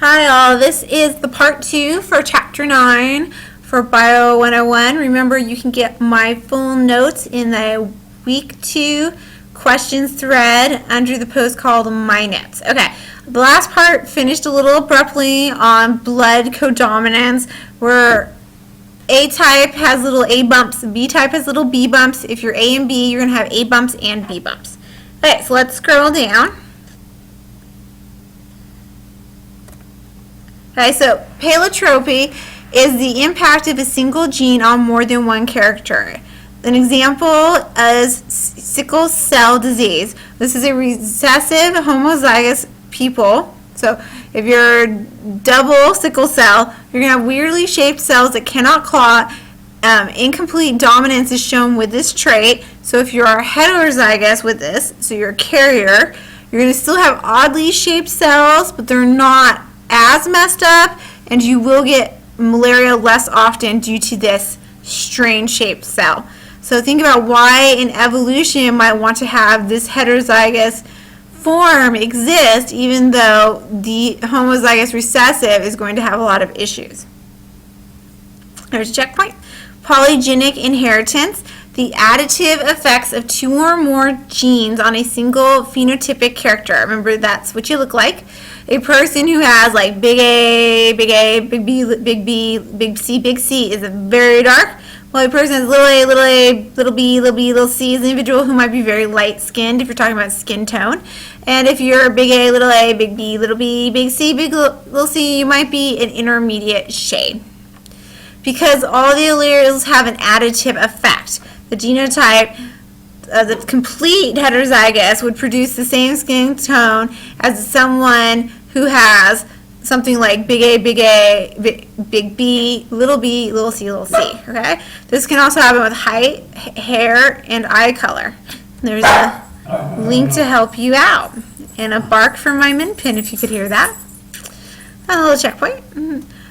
Hi all, this is the part 2 for chapter 9 for Bio 101. Remember, you can get my full notes in the week 2 questions thread under the post called My Notes. Okay, the last part finished a little abruptly on blood codominance, where A type has little A bumps, B type has little B bumps. If you're A and B, you're going to have A bumps and B bumps. Okay, so let's scroll down. Okay, so palotropy is the impact of a single gene on more than one character. An example is sickle cell disease. This is a recessive homozygous people. So if you're double sickle cell, you're going to have weirdly shaped cells that cannot clot. Incomplete dominance is shown with this trait. So if you're heterozygous with this, so you're a carrier, you're going to still have oddly shaped cells, but they're not as messed up, and you will get malaria less often due to this strange shaped cell. So think about why in evolution you might want to have this heterozygous form exist, even though the homozygous recessive is going to have a lot of issues. There's a checkpoint. Polygenic inheritance. The additive effects of two or more genes on a single phenotypic character. Remember, that's what you look like. A person who has like big A, big A, big B, big B, big C is very dark. While a person has little a, little A, little B, little B, little C is an individual who might be very light skinned if you're talking about skin tone. And if you're big A, big B, little B, big C, big little C, you might be an intermediate shade. Because all the alleles have an additive effect. The genotype, the complete heterozygous, would produce the same skin tone as someone who has something like big A, big B, little C, little C. Okay? This can also happen with height, hair, and eye color. There's a link to help you out. And a bark from my min pin, if you could hear that. A little checkpoint.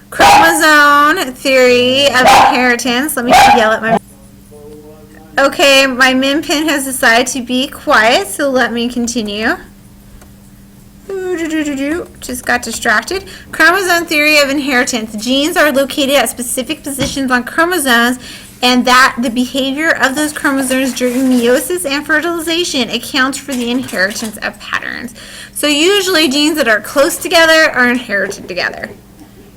Chromosome theory of inheritance. Let me yell at my... Okay, my min pin has decided to be quiet, so let me continue. Just got distracted. Chromosome theory of inheritance. Genes are located at specific positions on chromosomes, and that the behavior of those chromosomes during meiosis and fertilization accounts for the inheritance of patterns. So usually genes that are close together are inherited together,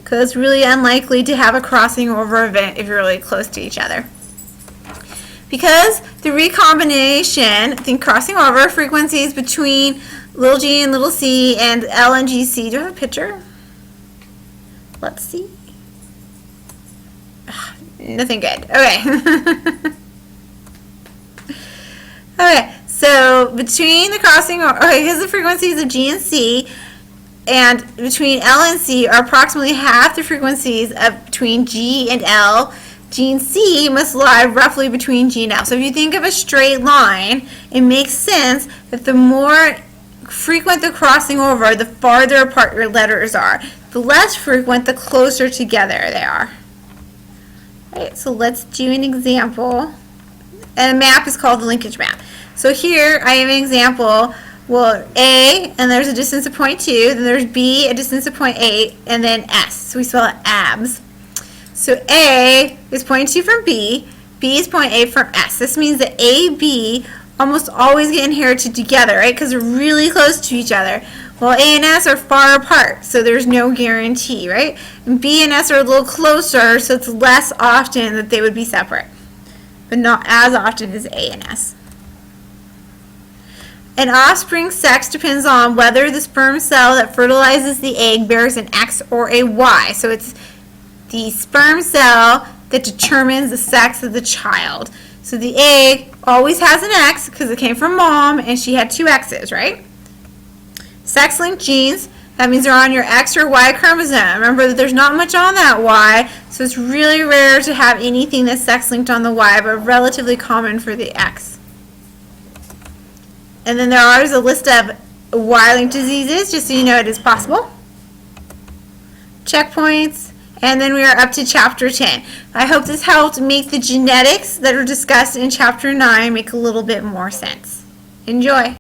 because it's really unlikely to have a crossing over event if you're really close to each other. Because the recombination, think crossing over frequencies between little g and little c and L and GC. Do I have a picture? Let's see. Nothing good. Okay. Okay, so between the crossing over, okay, because the frequencies of G and C and between L and C are approximately half the frequencies of between G and L. Gene C must lie roughly between G and L. So if you think of a straight line, it makes sense that the more frequent the crossing over, the farther apart your letters are. The less frequent, the closer together they are. Alright, so let's do an example. And a map is called the linkage map. So here I have an example. Well, A, and there's a distance of 0.2, then there's B, a distance of 0.8, and then S. So we spell it abs. So A is 0.2 from B, B is 0.8 from S. This means that A, B almost always get inherited together, right? Because they're really close to each other. Well, A and S are far apart, so there's no guarantee, right? And B and S are a little closer, so it's less often that they would be separate, but not as often as A and S. An offspring's sex depends on whether the sperm cell that fertilizes the egg bears an X or a Y. So it's the sperm cell that determines the sex of the child. So the egg always has an X because it came from mom and she had two X's, right? Sex-linked genes, that means they're on your X or Y chromosome. Remember that there's not much on that Y, so it's really rare to have anything that's sex-linked on the Y, but relatively common for the X. And then there is a list of Y-linked diseases, just so you know it is possible. Checkpoints. And then we are up to chapter 10. I hope this helped make the genetics that are discussed in chapter 9 make a little bit more sense. Enjoy.